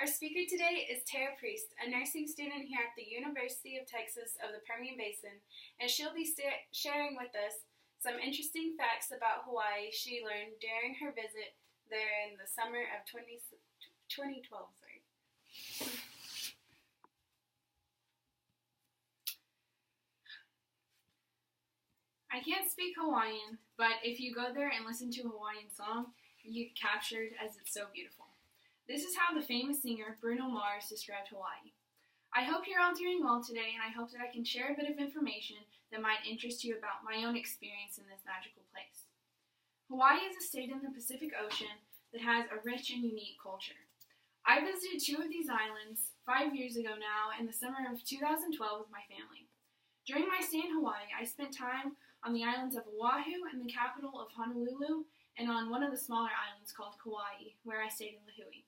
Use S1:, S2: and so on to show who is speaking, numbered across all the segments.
S1: Our speaker today is Tara Priest, a nursing student here at the University of Texas of the Permian Basin, and she'll be sharing with us some interesting facts about Hawaii she learned during her visit there in the summer of 2012. I can't speak Hawaiian, but if you go there and listen to a Hawaiian song, you get captured as it's so beautiful. This is how the famous singer Bruno Mars described Hawaii. I hope you're all doing well today, and I hope that I can share a bit of information that might interest you about my own experience in this magical place. Hawaii is a state in the Pacific Ocean that has a rich and unique culture. I visited 2 of these islands 5 years ago now in the summer of 2012 with my family. During my stay in Hawaii, I spent time on the islands of Oahu and the capital of Honolulu, and on one of the smaller islands called Kauai, where I stayed in Lihue.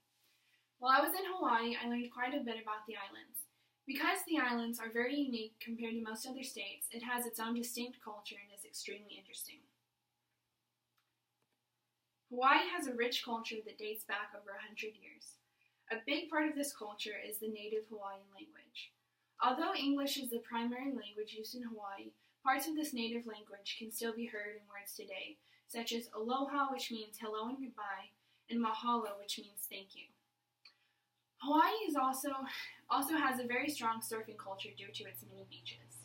S1: While I was in Hawaii, I learned quite a bit about the islands. Because the islands are very unique compared to most other states, it has its own distinct culture and is extremely interesting. Hawaii has a rich culture that dates back over 100 years. A big part of this culture is the native Hawaiian language. Although English is the primary language used in Hawaii, parts of this native language can still be heard in words today, such as aloha, which means hello and goodbye, and mahalo, which means thank you. Hawaii also has a very strong surfing culture due to its many beaches.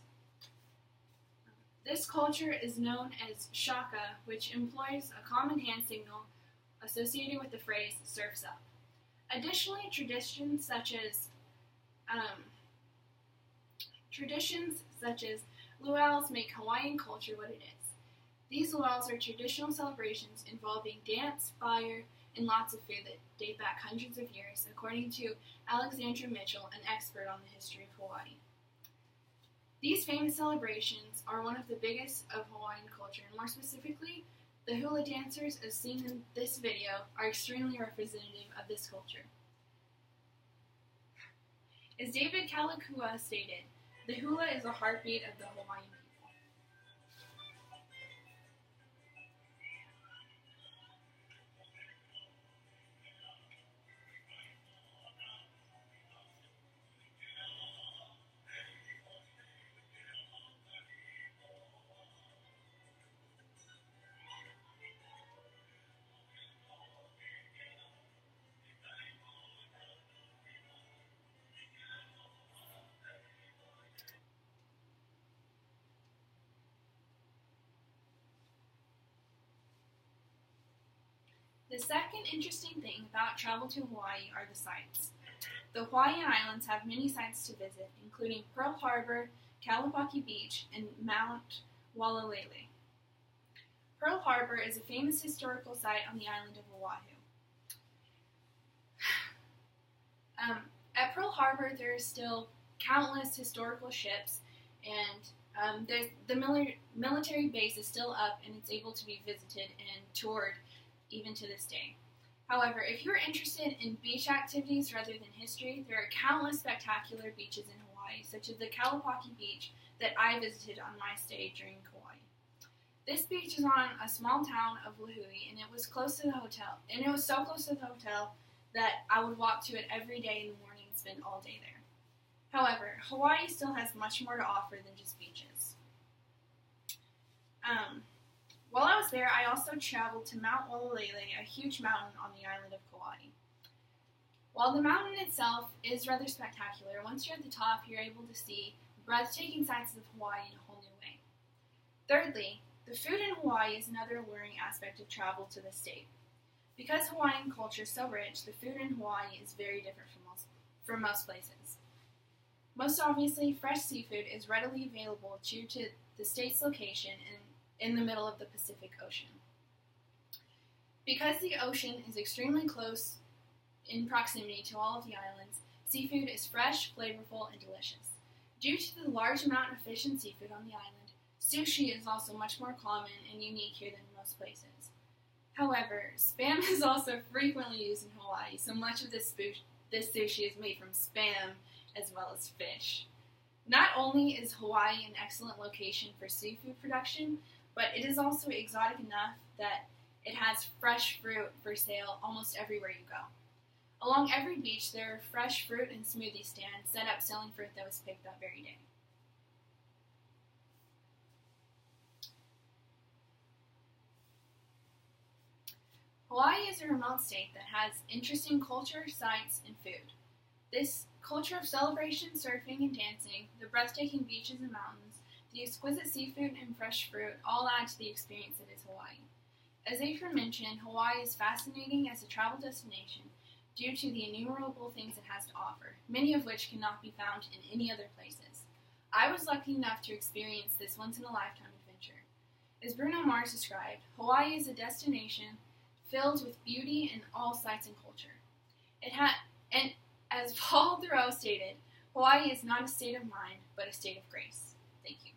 S1: This culture is known as shaka, which employs a common hand signal associated with the phrase surf's up. Additionally, traditions such as luau's make Hawaiian culture what it is. These luau's are traditional celebrations involving dance, fire, and lots of food that date back hundreds of years, according to Alexandra Mitchell, an expert on the history of Hawaii. These famous celebrations are one of the biggest of Hawaiian culture, and more specifically, the hula dancers, as seen in this video, are extremely representative of this culture. As David Kalakua stated, the hula is the heartbeat of the Hawaiian people. The second interesting thing about travel to Hawaii are the sights. The Hawaiian Islands have many sites to visit, including Pearl Harbor, Kalapaki Beach, and Mount Waialele. Pearl Harbor is a famous historical site on the island of Oahu. At Pearl Harbor, there are still countless historical ships, and the military base is still up, and it's able to be visited and toured even to this day. However, if you're interested in beach activities rather than history, there are countless spectacular beaches in Hawaii, such as the Kalapaki Beach that I visited on my stay during Kauai. This beach is on a small town of Lihue, and it was close to the hotel. And it was so close to the hotel that I would walk to it every day in the morning and spend all day there. However, Hawaii still has much more to offer than just beaches. While I was there, I also traveled to Mount Waialele, a huge mountain on the island of Kauai. While the mountain itself is rather spectacular, once you're at the top, you're able to see breathtaking sights of Hawaii in a whole new way. Thirdly, the food in Hawaii is another alluring aspect of travel to the state. Because Hawaiian culture is so rich, the food in Hawaii is very different from most places. Most obviously, fresh seafood is readily available due to the state's location in the middle of the Pacific Ocean. Because the ocean is extremely close in proximity to all of the islands, seafood is fresh, flavorful, and delicious. Due to the large amount of fish and seafood on the island, sushi is also much more common and unique here than most places. However, Spam is also frequently used in Hawaii, so much of this sushi is made from Spam as well as fish. Not only is Hawaii an excellent location for seafood production, but it is also exotic enough that it has fresh fruit for sale almost everywhere you go. Along every beach, there are fresh fruit and smoothie stands set up selling fruit that was picked that very day. Hawaii is a remote state that has interesting culture, sights, and food. This culture of celebration, surfing, and dancing, the breathtaking beaches and mountains, the exquisite seafood and fresh fruit all add to the experience that is Hawaii. As April mentioned, Hawaii is fascinating as a travel destination due to the innumerable things it has to offer, many of which cannot be found in any other places. I was lucky enough to experience this once-in-a-lifetime adventure. As Bruno Mars described, Hawaii is a destination filled with beauty and all sights and culture. And as Paul Theroux stated, Hawaii is not a state of mind, but a state of grace. Thank you.